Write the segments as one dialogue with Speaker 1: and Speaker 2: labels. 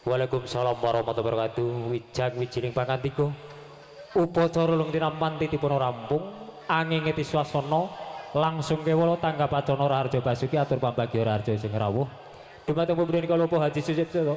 Speaker 1: Waalaikumsalam warahmatullahi wabarakatuh. Wijang wijining pangantika upacara lung tinampan titipun rampung angin ngeti swasana langsung kewala tanggap acana Raharja Basuki atur pambagya Raharja sing rawuh dumateng pemberian kala Haji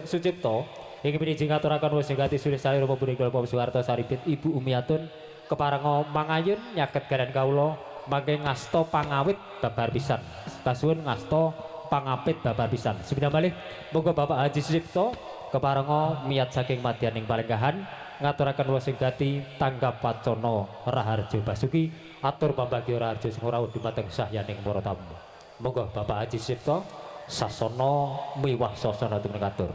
Speaker 1: Sucipto ing pinijing aturaken wusingati sulih sari rupa punika Bapak Soeharto Saripit Ibu Umiatun keparenga mangayun nyaket garan kawula mangke ngasta pangawit babar pisan kasuwun ngasta pangapit babar pisan sepindah malih monggo Bapak Haji Sucipto keparenga miyat saking madyaning palenggahan ngaturaken wasingati tanggap pacana Raharja Basuki atur pambagya Raharja sing rawuh dumateng sahyaning para tamu. Monggo Bapak Haji Sucipto sasana miwah sasana tumindak atur.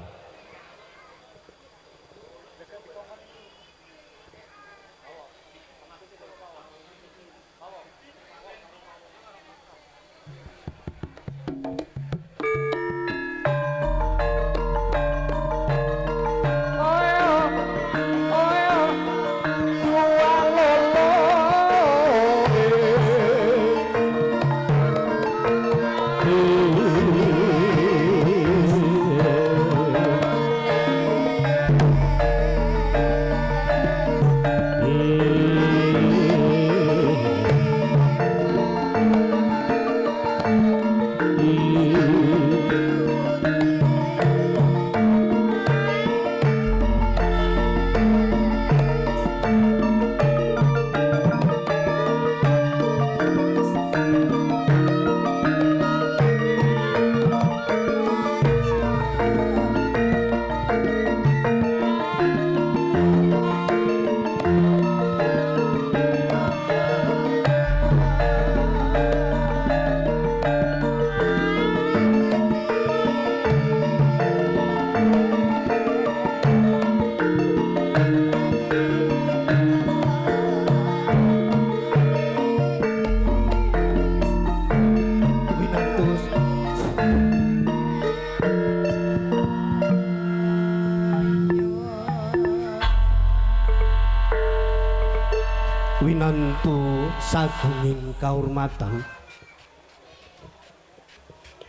Speaker 2: Winantu sagunging kaurmatan.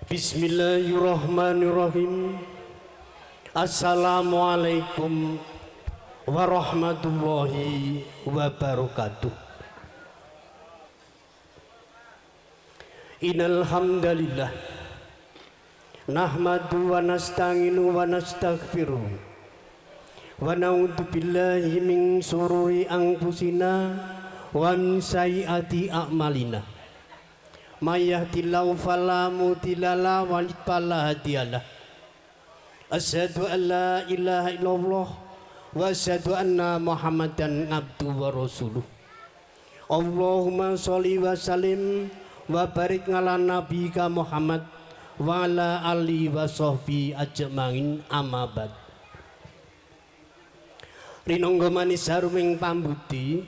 Speaker 2: Bismillahirrahmanirrahim. Assalamualaikum warahmatullahi wabarakatuh. Innal hamdalillah nahmadu wa nasta'inu wa nastaghfiruh wa na'udzu billahi min syururi anfusina wa min sayyiati a'malina may yahdihillahu fala mudhillalah wa fala hadiyalah asyhadu an la ilaha illallah wa asyhadu anna muhammadan abduhu wa rasuluh. Allahumma sholli wa sallim wa barik ala nabiyika Muhammad wa ala alihi wa sahbihi ajmain amma ba'd. Rinangga manis haruming pambudi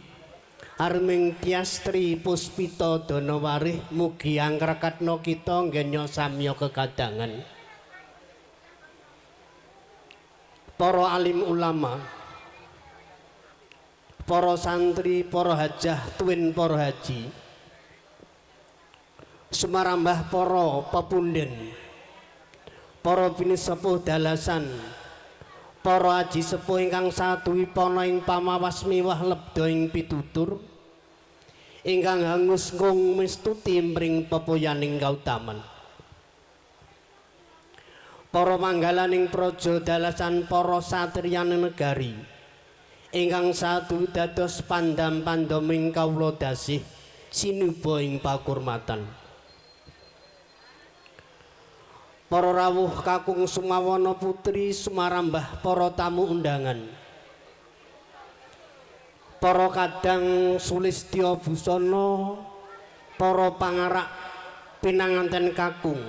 Speaker 2: arming Tiastri Puspita Danawarih mugi angkrakatna kita nggenya samya kekadangan. Para alim ulama, para santri, para hajah tuwin para haji, sumarambah para pepunden, para pinisepuh dalasan, para aji sepuh ingkang satuwipana ing pamawas miwah lebda ing pitutur ingkang hangus ngung mistuti mring pepoyaning kautaman. Para manggalaning praja dalasan, para satriyaning negari ingkang satu dados pandam-pandaming kawula dasih sinuba ing pakurmatan. Para rawuh kakung sumawana putri sumarambah para tamu undangan, para kadang sulistya busana, para pangarak pinanganten kakung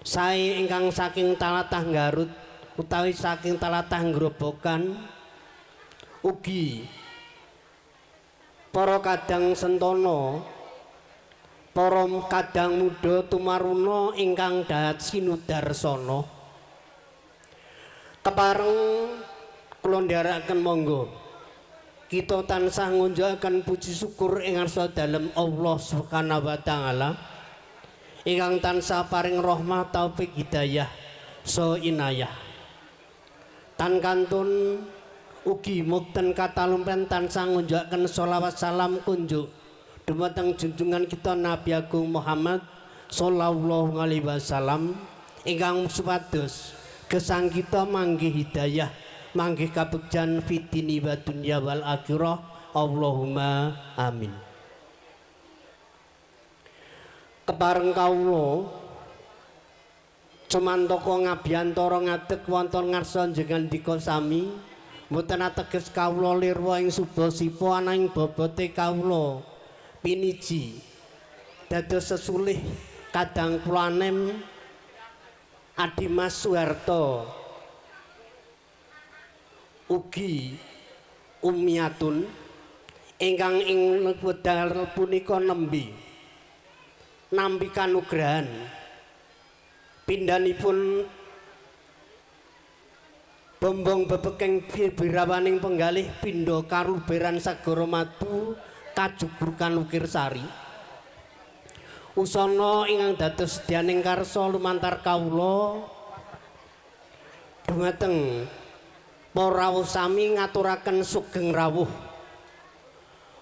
Speaker 2: sae ingkang saking talatah Garut utawi saking talatah Grobogan, ugi para kadang sentana, para kadang muda tumaruna ingkang dahat sinudarsana. Kepareng kula ndherekaken monggo kita tansah ngunjukaken puji syukur ing ngarsa dalem Allah Subhanahu wa taala ingkang tansah paring rahmat taufik hidayah so inayah. tan kantun ugi mukten katalumpen tansah ngunjukaken sholawat salam kunjuk dumateng junjungan kita Nabi Agung Muhammad sallallahu alaihi wasallam ingkang supados gesang kita manggih hidayah manggih kabegjan fitini wa dunya wal akhirah Allahumma amin. Kepareng kawula Sumantaka ngabiyantara ngadeg wonten ngarsa njengandika sami mboten ateges kawula lirwa ing suba sifa ananging bobote kawula piniji dados sesulih kadang kula anem Adimas Soeharto ugi umiyatun ingkang ing wedal punika nembe nampi kanugrahan pindhanipun bombong bebekeng birawaning penggalih pindha karuberan Sagara Madu kajugrukan Ukir Sari usana ingkang dados sedyaning karsa lumantar kawula dhumateng para rawuh sami ngaturaken sugeng rawuh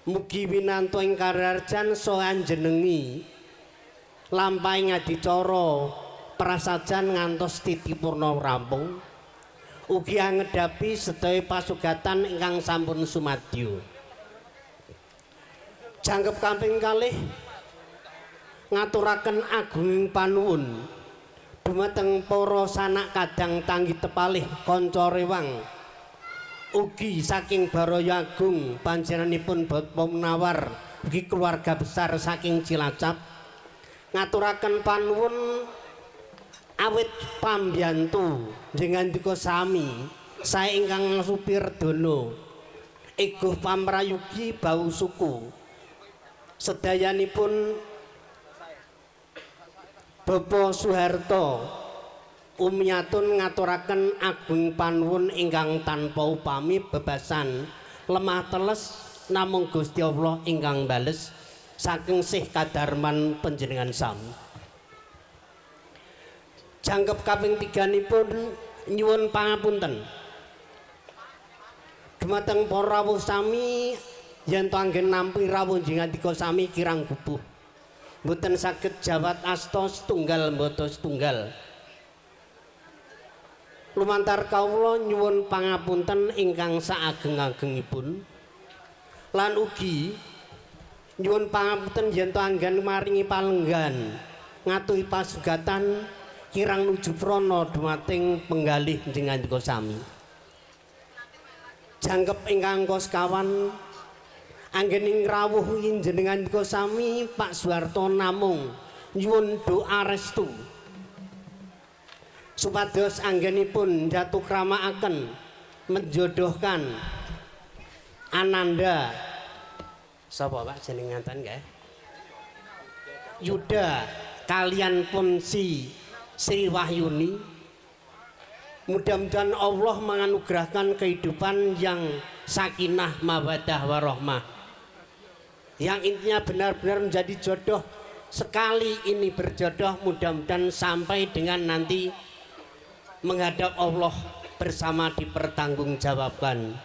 Speaker 2: mugi winanto ing kararjan saha anjenengi lampahing adicara prasajan ngantos titi purna rampung ugi anggedapi sedaya pasugatan ingkang sampun sumadyo. Jangkep kaping kalih ngaturaken agunging panuwun dumateng para sanak kadang tanggi tepalih kanca rewang ugi saking Baraya Agung panjenenganipun Bapak Munawar ugi keluarga besar saking Cilacap ngaturaken panuwun awit pambiyantu njengandika sami sae ingkang supir dono eguh pamrayugi bau suku sedayanipun Bapak Soeharto umiyatun ngaturaken agung panuwun ingkang tanpa upami bebasan lemah teles namung Gusti Allah ingkang bales saking sih kadarman panjenengan sami. Jangkep kaping tiganipun nyuwun pangapunten dumateng para rawuh sami yen to anggen nampi rawuh njengandika sami kirang gubuh mboten saged jawat asta setunggal mboten setunggal lumantar kawula nyuwun pangapunten ingkang saageng-agengipun lan ugi nyuwun pangapunten yen to anggen maringi palenggan ngatuhi pasugatan kirang nuju prana dumating penggalih njengandika sami. Jangkep ingkang kawan anggening rawuh njenenganipun sami Pak Soeharto namung nyuwun doa restu supados anggenipun njatukramaken menjodohkan Ananda sapa Pak jenengan nggih Yuda kalian Punsi Sri Wahyuni mudah-mudahan Allah menganugerahkan kehidupan yang sakinah mawaddah warahmah yang intinya benar-benar menjadi jodoh sekali ini berjodoh mudah-mudahan sampai dengan nanti menghadap Allah bersama dipertanggungjawabkan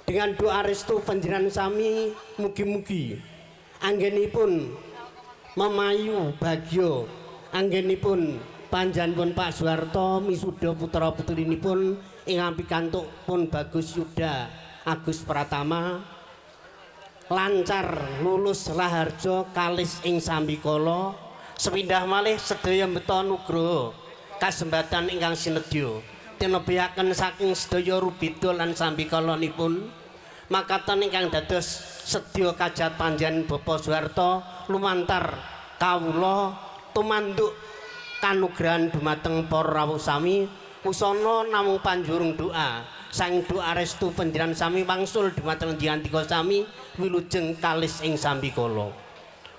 Speaker 2: dengan doa restu panjenengan sami mugi-mugi anggenipun memayu bagyo anggenipun panjenenganipun Pak Soeharto misuda putra putrinipun ingkang pikantuk pun Bagus Yuda Agus Pratama lancar lulus laharja kalis ing sambikala sepindah malih sedaya mbeta nugraha kasembatan ingkang sinedya tinebihaken saking sedaya rubida lan sambikalanipun makaten ingkang dados sedya kajat panjenengan Bapak Soeharto lumantar kawula tumanduk kanugrahan dumateng para rawuh sami usana namung panjurung doa sang doa restu panjenengan sami wangsul dumateng njengandika sami wilujeng kalis ing sambikala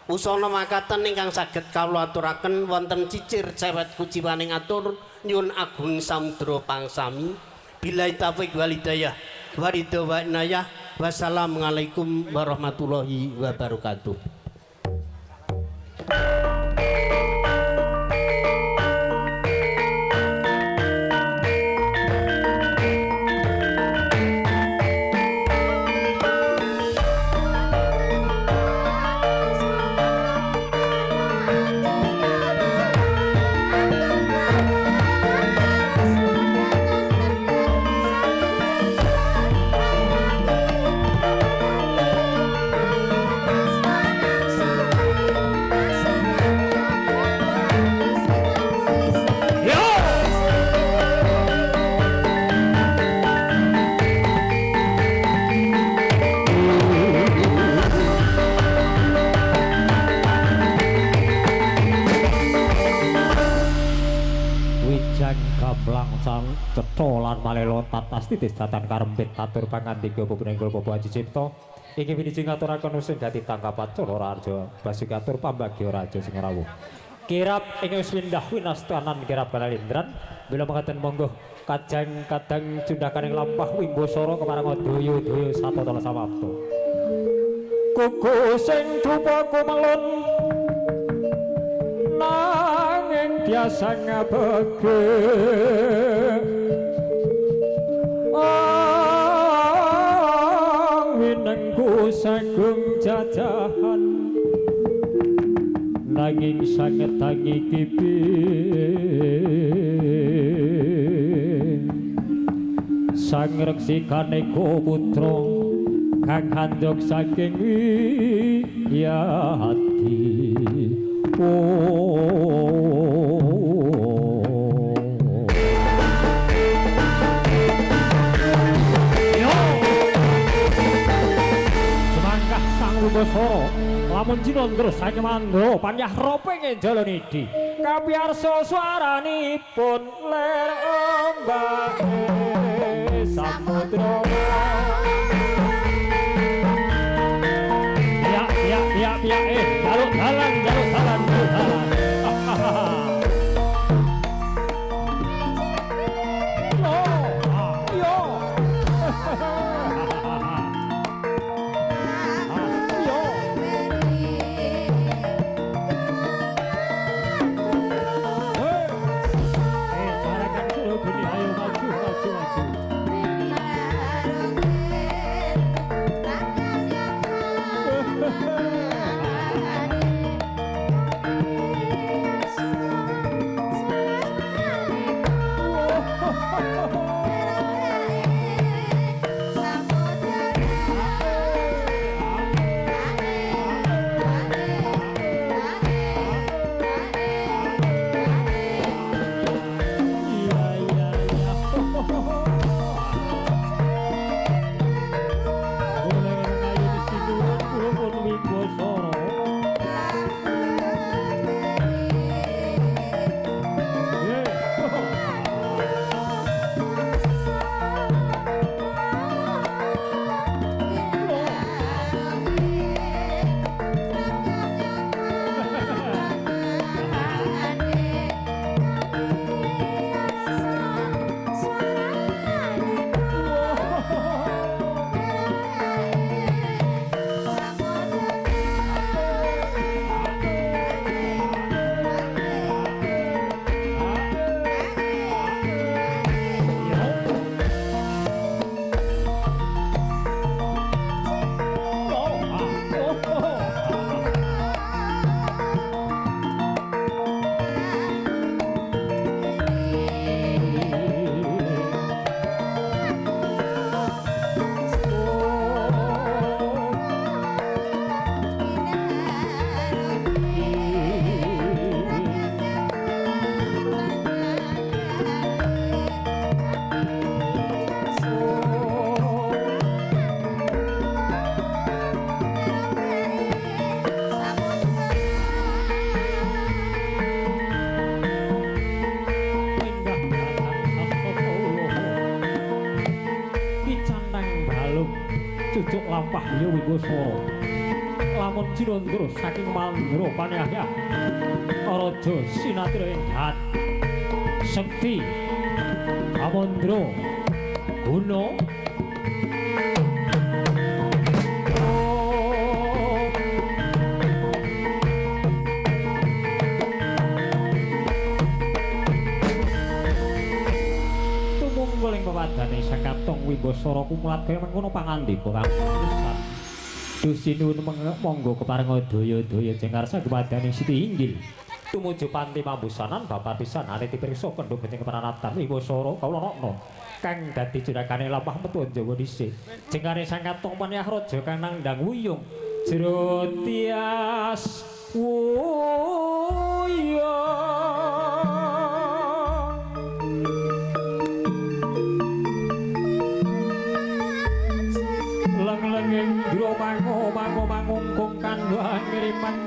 Speaker 2: usana makaten ingkang saged kawula aturaken wonten cicir cewet kuciwaning atur nyuwun agung samudra pangsami billahi taufiq wal hidayah waridho wa inayah wassalamualaikum warahmatullahi wabarakatuh.
Speaker 1: gamblang sang cetha lan malelontat astitis datan karempit tatur pangandika bebenengkul Bapak Haji Cipto inggih winiji ngaturaken usung dadi tangkapan Coro Raharja Basuki atur pambagya raja sing rawuh kirap ing wis windah winastanan kirap kalindran bila mekaten monggo kadang jundakaning lampah Wimbasara kepareng daya-daya satotala samapta kuku sing dupa kumelun nanging biasa ngabege winengku sagung jajahan nanging sanget tangi kipi sang reksikane putra kang handhok saking wiyati semangkah sang Wimbasara lamun jinandra saking mandra panyah roping Jalanidi kapiyarsa swaranipun ler ombake samudra jaluk dalan cucuk lampah ya Wimbasara lamun jinandra saking mandra panayah raja sinatira enggat sekti amandra guna tumungguling pewadane sakatong Wimbasara kumulat kaya mengkono pangandika kang pisan Dusi nuwun monggo kepareng daya-daya jengarsa kepadane Siti Inggil tumuju panti pambusanan bapak pisan arep dipriksa kendho genteng pranatan Wimbasara kawula nokno kang dadi jurakane lampah metu Jawa dhisik jengare sakatong panayah raja kang nandhang wuyung jero tias leng-lenging dro mangungkung kandha ngiriman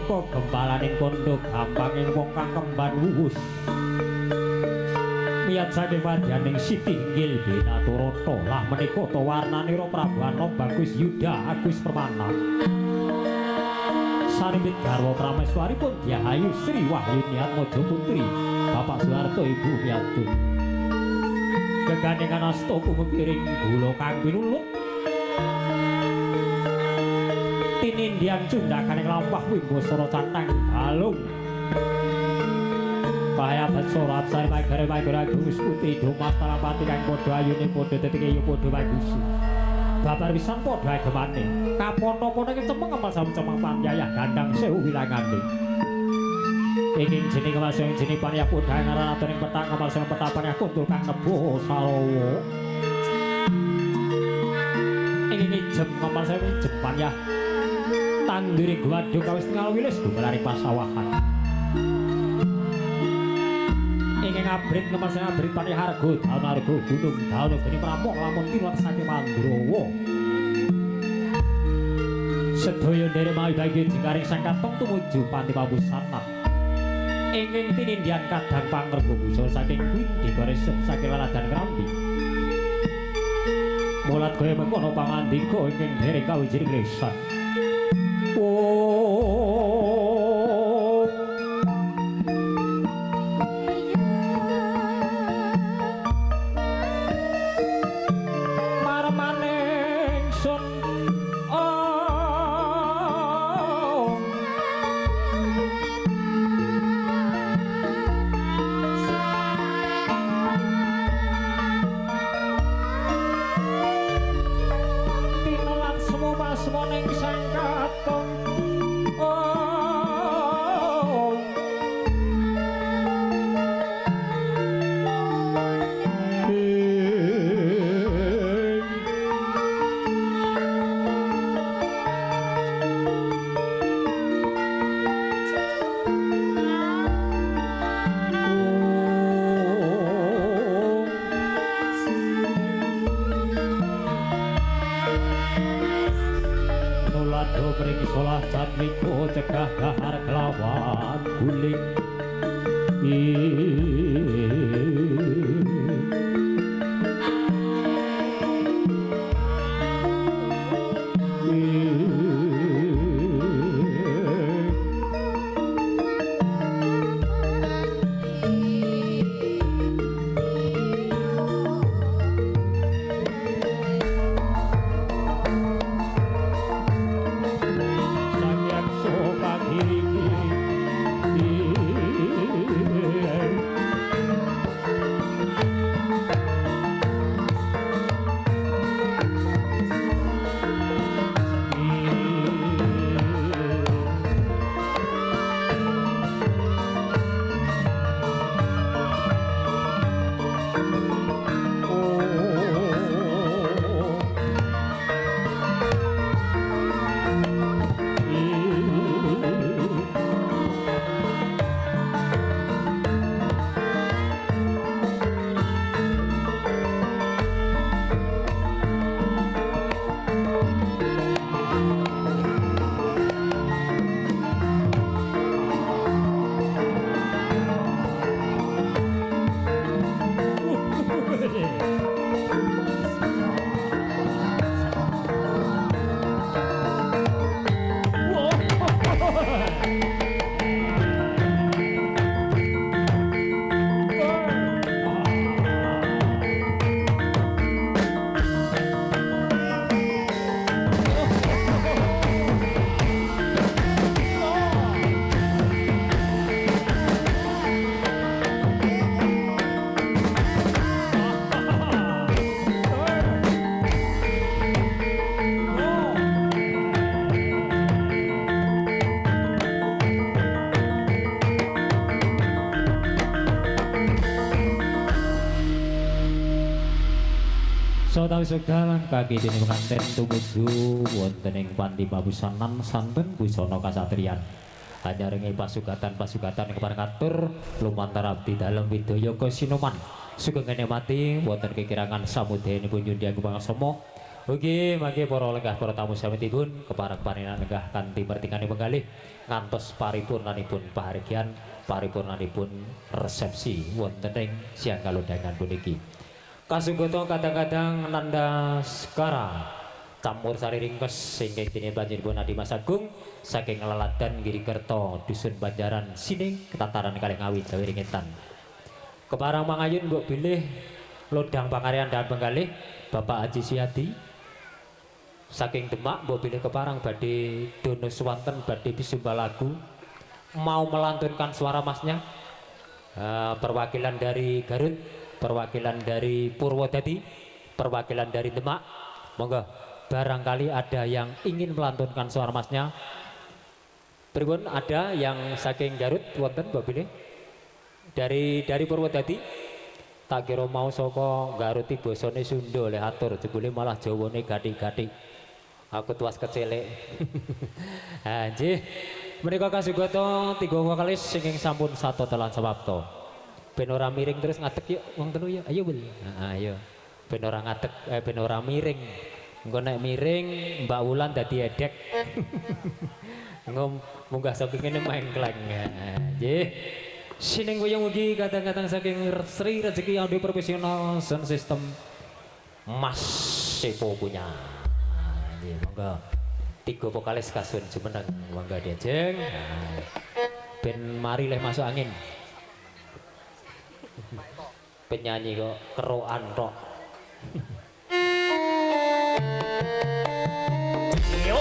Speaker 1: minangka gembalaning pondok gampanging wong kang kemban wuwus miyat saking madyaning Siti Inggil Binaturata lah menika ta warnanira Prabu Anom Bagus Yuda Agus Permana Sarimit garwa prameswari pun Diahayu Sri Wahyuni Atmaja Putri Bapak Soeharto Ibu Miatun geganingan asta kumiring gula kang pinulut tinindian cundakaning lampah wimbasara cantang balung Bahaya Batsara Apsari Magare Magara Gunus Putri Domas Talampati kang padha ayune padha tetike ya padha bagus babar pisan padha agemane kapono-pono iki cemeng amal samcemeng panjayah gandang sewu wilangane ingin jeneng kemasing jeneng paniyah padha ngaran aturing petang amal sing petapaniyah kuntul kang nebo sarawa ingin ijem amal sing ijem paniyah tanduring gwadho kawis ngawilis gumelaring pasawahan ingin abrit ngemas yang abrit pani harga daun harga gunung daun geni pramok lamun tiwat saking Mandrawa sedaya dari mawi bagi jingkaring sang katong tumuju panti pabusanan ingin tinindian kadang pangergo buso saking windi goresep saking laladan ngrambi mulat kaya mengkono pangandika ingin dari kawijiri gresan cegah dahar kelawan guling Saudara sedalan kaki dene penganten tumuju wonten ing panti pabusanan santen busana kasatriyan. Anyarengi pasugatan-pasugatan keparengatur lumantar abdi dalem widaya kasinoman. Sugeng mati wonten kekirangan samudayanipun Yundi Agung Pangasama Ugi mangke para lenggah para tamu samitipun kepareng panenan lenggah kanthi mertingani penggalih ngantos paripurnanipun pahargyan paripurnanipun resepsi wonten ing siang kalodhangan puniki. Kasungguta kadang-kadang nanda skara campur sari ringkes ingkang dene panjenengan Adi Mas Agung saking Leladan Girikerto Dusun Banjaran Sining Ketataran Kalingawi Jawi Ringetan. Keparang mangayun mbok bilih lodang pangaryan dan penggalih Bapak Haji Siadi saking Demak mbok bilih keparang badhe dono swanten badhe bisumba lagu mau melantunkan suara masnya. Perwakilan dari Garut, perwakilan dari Purwodadi, perwakilan dari Demak, monggo barangkali ada yang ingin melantunkan suara masnya. Pripun ada yang saking Garut wonten mbok bilih dari Purwodadi? Tak kira mau saka Garut iki basane Sunda le atur jebule malah Jawane gathik-gathik. Aku tuas kecelek. Ha nggih. Menika kasugata 3 vokalis sing sampun sato telan sabapto. Ben ora miring terus ngadeg yuk wong telu ya. Ayo bel. Ayo. Ben ora ngadeg ben ora miring. Engko nek miring Mbak Wulan dadi edek. Ngom munggah saking kene mengkleng. Nggih. Sining kuyung ugi kadang-kadang saking Sri Rezeki Audio Profesional Sound System Mas Sepo punya. Monggo 3 vokalis kasun jumeneng monggo diajeng. Ben mari leh masuk angin. Penyanyi kok kerokan tok. Yo.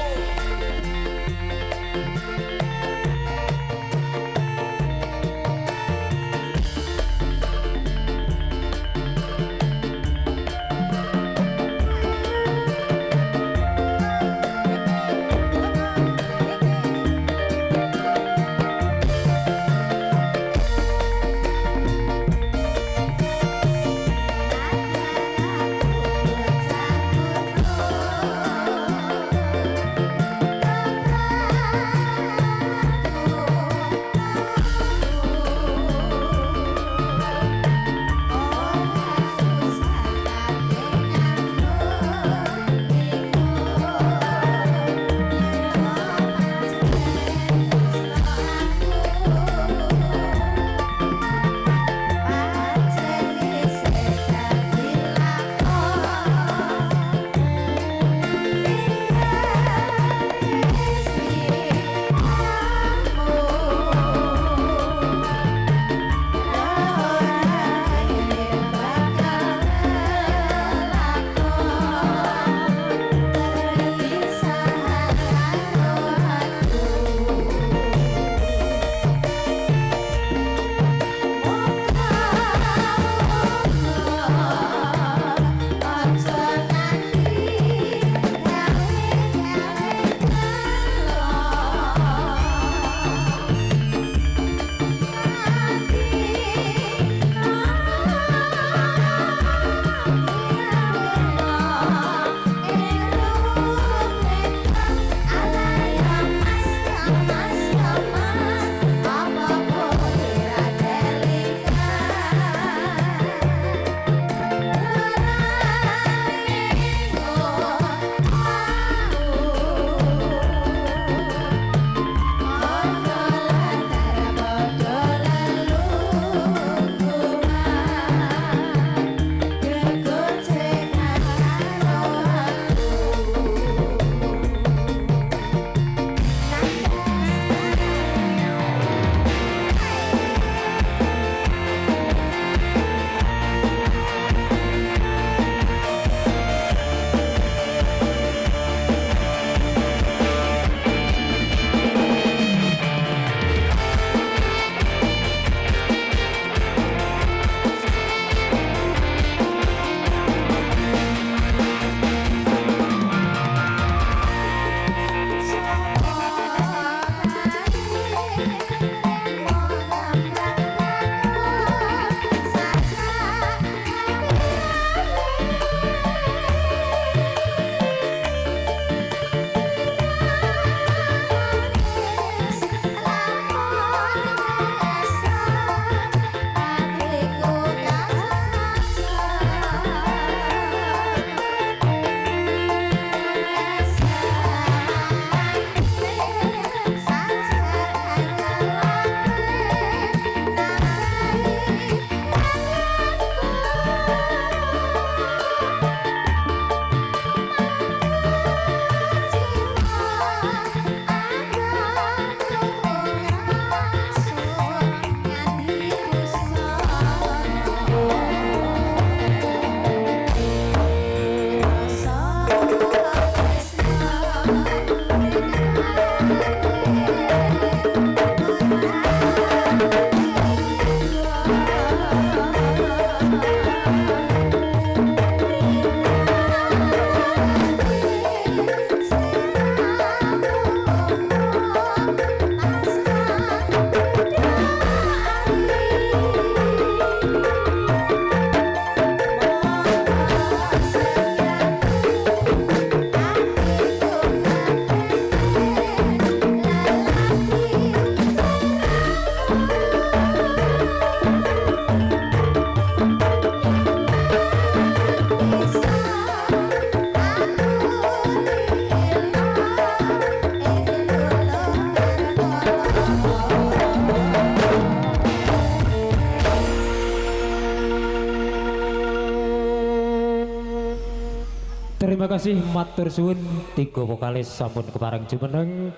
Speaker 1: kasih matur suwun tiga vokalis sampun kepareng jumeneng.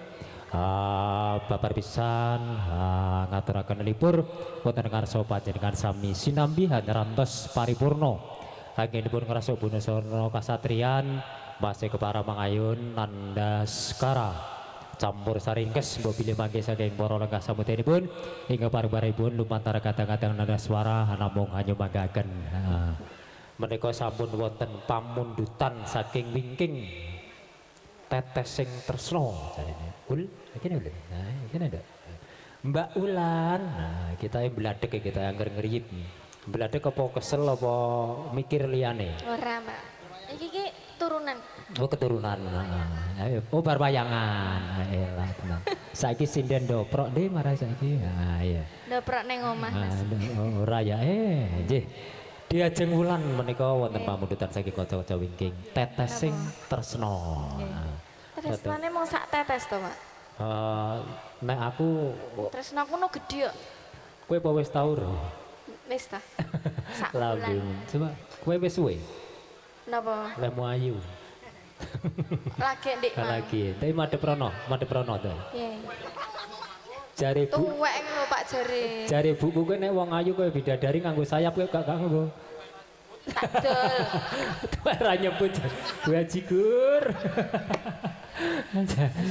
Speaker 1: Babar pisan ngaturaken libur wonten ngarsa panjenengan sami sinambi hanyrantos paripurna. Anggenipun ngrasa bunasana kasatriyan masih kepara mangayun nandaskara campur saringkes mbok bilih mangke saking para lenggah samudayanipun hingga parbaripun lumantar kadang-kadang nandaswara namung hanya manggaken. Menika sampun wonten pamundutan saking wingking tetes sing tresno jarene. Ul, iki lho. Nah, iki ada. Mbak Ulan. Nah, kita yang beladek kita yang ngeriyip. Beladek apa kesel apa mikir liyane?
Speaker 3: Ora, Mbak. Iki turunan.
Speaker 1: Oh, keturunan. Nah, ayo. Oh, bar wayangan. Elah tenan. Saiki sinden doprok dhe marah saiki. Nah, iya.
Speaker 3: Doprok ning omah, Mas.
Speaker 1: Ora ya. Nggih. Diajeng wulan menika wonten pamundutan saking kaca-kaca wingking. Tetes sing tresno.
Speaker 3: Tresnane mung sak tetes to, Pak?
Speaker 1: Nek aku
Speaker 3: Tresnaku no gedhe kok.
Speaker 1: kowe apa wis tau ro?
Speaker 3: Wis ta. Sak
Speaker 1: Lagi.
Speaker 3: bulan.
Speaker 1: Coba kowe wis suwe
Speaker 3: Napa?
Speaker 1: lemu ayu.
Speaker 3: Lagi ndik, Mas.
Speaker 1: Lagi. Tapi madhep rono to.
Speaker 3: Iya.
Speaker 1: Jare bu,
Speaker 3: Tuwek lho Pak jare.
Speaker 1: jare buku kowe nek wong ayu kowe bidadari nganggo sayap kowe gak nganggo.
Speaker 3: Takdol.
Speaker 1: Ora nyebut gue jigur.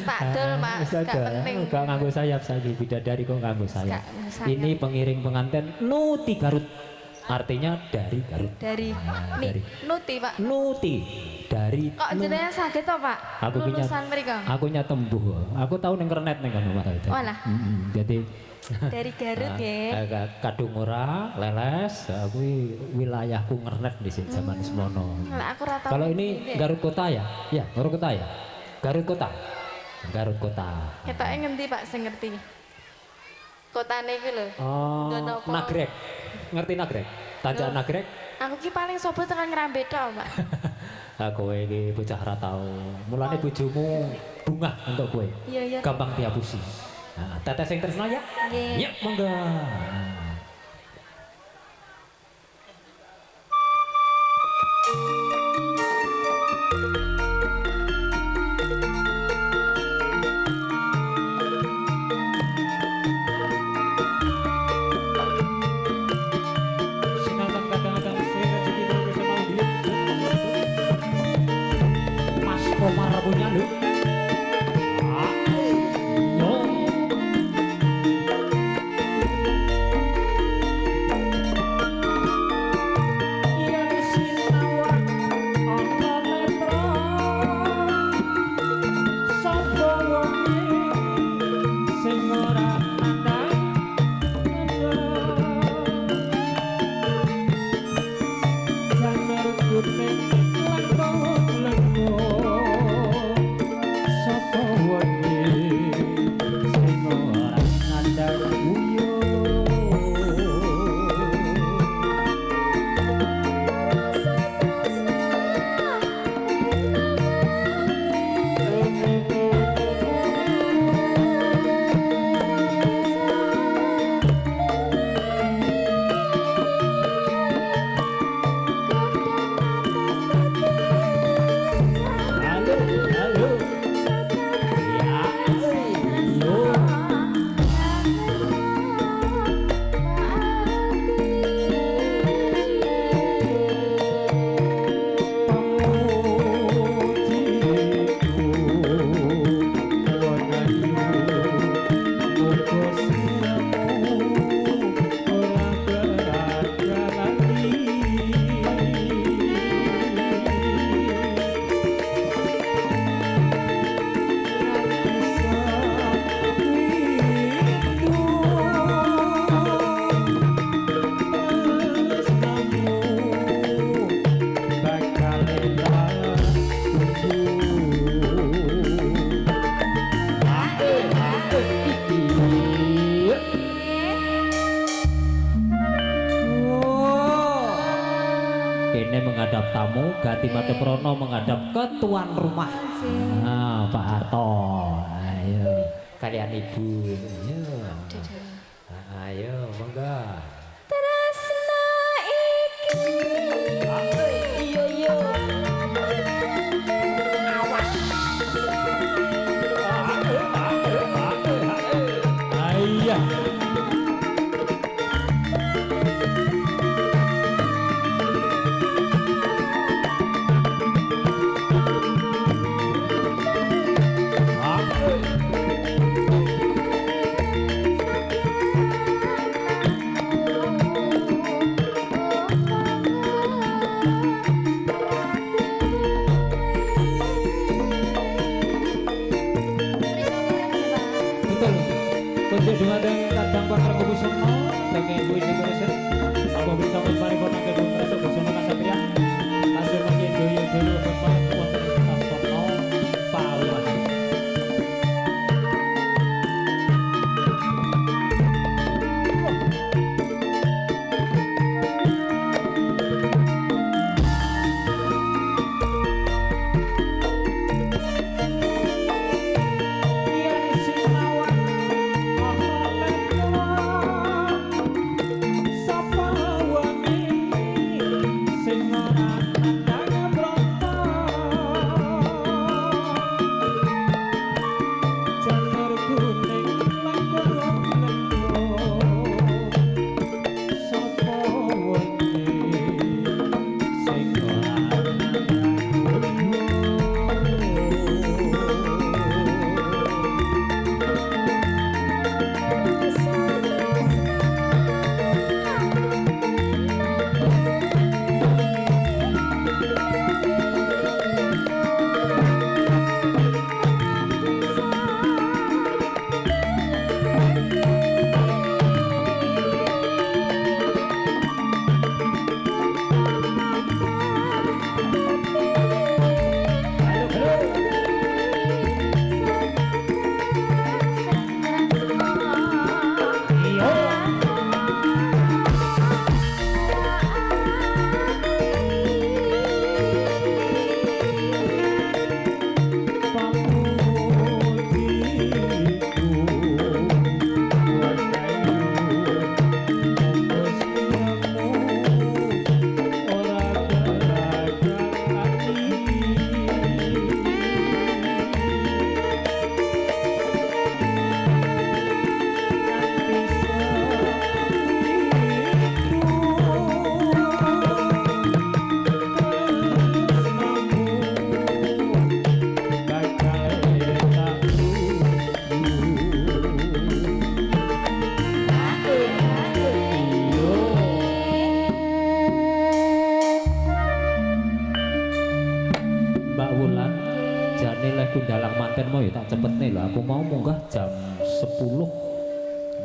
Speaker 3: Takdol, Mas. Gak penting.
Speaker 1: Gak nganggo sayap saiki bidadari kok nganggo sayap.
Speaker 3: Sayap.
Speaker 1: Ini pengiring pengantin Nuti Garut. Artinya dari Garut.
Speaker 3: Dari
Speaker 1: dari.
Speaker 3: Nuti, Pak.
Speaker 1: Nuti dari
Speaker 3: Kok jenengan saged to, Pak?
Speaker 1: Aku punya
Speaker 3: Lulusan mriko.
Speaker 1: aku tembuh. Aku tahu ning kernet ning kono Mas.
Speaker 3: Walah.
Speaker 1: Jadi
Speaker 3: Dari Garut ya.
Speaker 1: kadung ora leles aku wilayahku ngernet di sini zaman semono.
Speaker 3: Lah aku ora tau.
Speaker 1: Kalau ini Garut Kota ya? Ya, Garut Kota ya. Garut Kota. Garut Kota.
Speaker 3: Ketoke ngendi Pak sing ngerti? Kotane iki lho.
Speaker 1: Oh,
Speaker 3: Nggon apa?
Speaker 1: Nagrek. Ngerti Nagrek? Tanjakan
Speaker 3: Loh.
Speaker 1: Nagrek?
Speaker 3: Aku ki paling sobo tekan Ngrambe tok, Pak.
Speaker 1: Kowe iki bocah ora tau. Mulane bojomu bungah untuk kowe.
Speaker 3: Iya, iya.
Speaker 1: Gampang dihapusi. Nah, tetes sing tresno ya?
Speaker 3: Nggih.
Speaker 1: Ya, monggo. Sinalkan kadang-kadang istri rezeki profesional dia. Mas Komar punya lho. Yo. Yen sinawat ana netra sapa wonge sing ora nandang janur kuning lengo-lengo sapa wonge sing ora nandang uyo. Halo, halo. Ya, yo. Kene menghadap tamu, ganti mata prono menghadap ke tuan rumah. Nah, Pak Harto. Ayo, kalian ibu. Ayo. Ayo, monggo.
Speaker 3: Tresna iki. Iya, iya.
Speaker 1: Betul. Kunjuk dumateng Kadang Pakar Kubusono saking Ibu Isi Kureset. Apa bisa paripurna kedua Preso Kubusono Kasatria. Kasur mangke doyo dulu Bapak wonten ing Sasono Pawiwahan. Yen sinawan ana lenong sapa wangi sing ora nandang brata janur kuning langkung lenong sapa wangi sing ora Mbak Wulan, jane lek kundalang mantenmu ya tak cepetne lho. Aku mau munggah jam 10.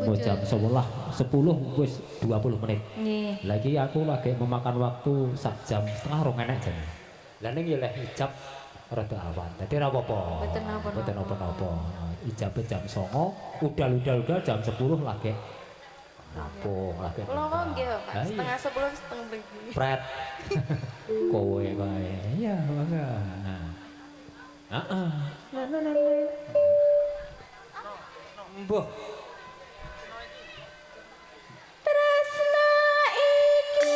Speaker 1: Mau jam 11, 10 wis 20 menit.
Speaker 3: Nggih.
Speaker 1: Lagi aku lagi memakan waktu sak jam setengah rong enek jane. Lah ning ya lek ijab rada awan. Dadi ora apa-apa.
Speaker 3: Mboten napa-napa.
Speaker 1: Mboten napa-napa. Ijabe jam 09, udal-udal jam 10 lagi nampung lagi.
Speaker 3: Kula mau nggih, Pak.
Speaker 1: Ah, iya.
Speaker 3: Setengah 10 setengah pagi.
Speaker 1: Pret. Kowe kae. Iya, mangga. Heeh. Mbah.
Speaker 3: Tresna iki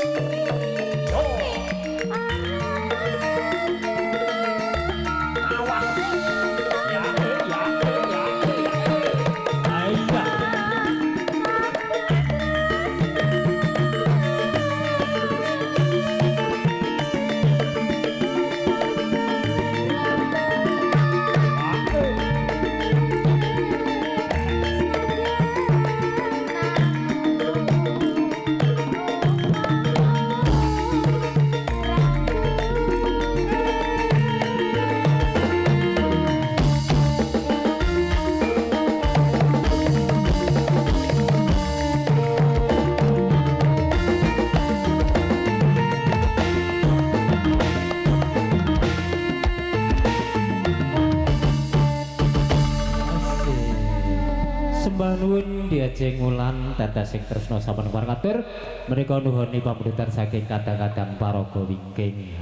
Speaker 1: Sembah nuwun diajeng wulan dados sing tresna sampun warkatur menika nuhuni pamuritan saking kadang-kadang paraga wingking.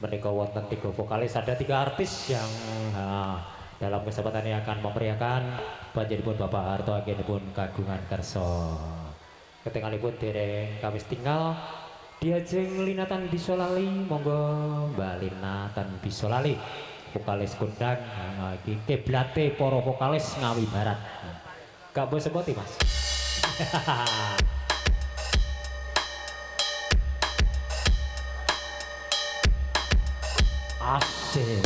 Speaker 1: Menika wonten 3 vokalis, ada 3 artis yang dalam kesempatan ini akan memeriahkan panjenenganipun Bapak Harto anggenipun kagungan kersa. Ketingalipun dereng kawis tinggal diajeng linatan bisolali, monggo Mbak Linatan bisolali vokalis kondang iki kiblate para vokalis Ngawi Barat. Gak bos sepoti mas. Asik.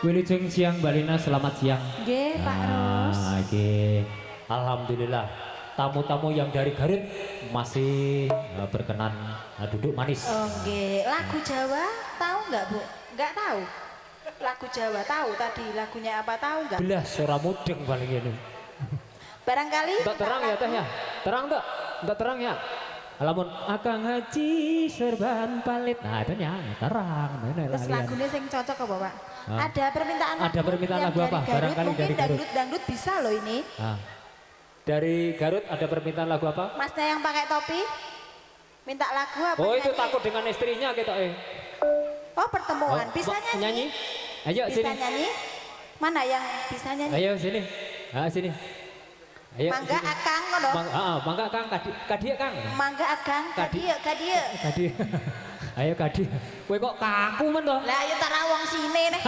Speaker 1: Wilujeng siang Balina, selamat siang.
Speaker 3: Nggih, Pak Ros.
Speaker 1: Oke. Alhamdulillah. Tamu-tamu yang dari Garut masih berkenan duduk manis.
Speaker 4: Oh, nggih. Lagu Jawa tahu nggak, Bu? Nggak tahu. Lagu Jawa tahu tadi lagunya apa tahu nggak?
Speaker 1: Belas ora mudeng paling ini.
Speaker 4: Barangkali
Speaker 1: Tak terang ya teh ya. Terang tak? Tak terang ya. Lamun akang haji serban palit. Nah, itu nya terang. Nah,
Speaker 4: terus lagunya sing cocok apa, Pak?
Speaker 1: Hah?
Speaker 4: Ada permintaan
Speaker 1: Ada permintaan
Speaker 4: yang
Speaker 1: lagu apa?
Speaker 4: dari Garut,
Speaker 1: Barangkali
Speaker 4: mungkin
Speaker 1: dari Garut.
Speaker 4: dangdut bisa loh ini.
Speaker 1: Nah, dari Garut ada permintaan lagu apa?
Speaker 4: Masnya yang pakai topi minta lagu apa?
Speaker 1: Oh, itu
Speaker 4: nyanyi?
Speaker 1: takut dengan istrinya kita
Speaker 4: Oh, pertemuan. Bisa
Speaker 1: Mbak,
Speaker 4: nyanyi?
Speaker 1: Ayo
Speaker 4: Bisa
Speaker 1: sini.
Speaker 4: nyanyi? Mana yang bisa nyanyi?
Speaker 1: Ayo sini. Sini. Ayo.
Speaker 4: Mangga
Speaker 1: sini.
Speaker 4: akang ngono.
Speaker 1: Mangga Kang, kadia Kang.
Speaker 4: Mangga akang,
Speaker 1: Kadi-
Speaker 4: kadia.
Speaker 1: Kadi. Ayo Kadi. Kowe kok kaku men to?
Speaker 4: Lah ya tara wong sini nih.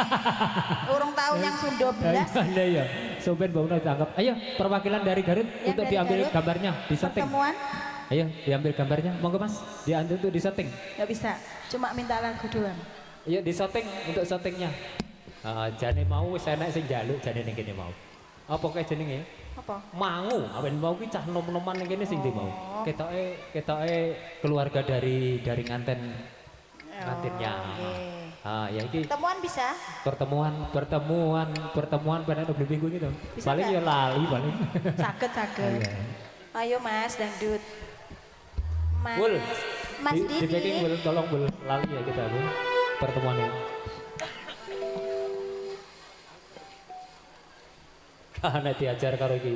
Speaker 4: Urung tahu yang Sunda belas.
Speaker 1: Iya iya. Soben baunya tangkap. Ayo perwakilan dari Garut
Speaker 4: Yang
Speaker 1: untuk
Speaker 4: dari
Speaker 1: diambil
Speaker 4: Garut,
Speaker 1: gambarnya, disetting.
Speaker 4: Pertemuan
Speaker 1: Ayo diambil gambarnya. Monggo Mas, diambil untuk disetting.
Speaker 4: nggak bisa. Cuma minta lagu doang.
Speaker 1: Ayo disetting untuk settingnya. Jane mau wis enek sing njaluk jane ning kene mau. Apa kae jenenge?
Speaker 4: Apa?
Speaker 1: Mangu, awen mau ki cah nom-noman ning kene sing ndi mau. Ketoke keluarga dari nganten ngantinnya. Ya iki
Speaker 4: Pertemuan bisa?
Speaker 1: pertemuan pada 20 minggu gitu.
Speaker 4: Bisa
Speaker 1: Paling
Speaker 4: nggak?
Speaker 1: ya lali paling.
Speaker 4: Saged.
Speaker 1: Iya.
Speaker 4: Ayo Mas dangdut. Mas,
Speaker 1: Bul.
Speaker 4: Mas
Speaker 1: Di packing
Speaker 4: Didi.
Speaker 1: Bul, tolong Bul, lali ya kita Bul. Pertemuannya. Nek diajar karo iki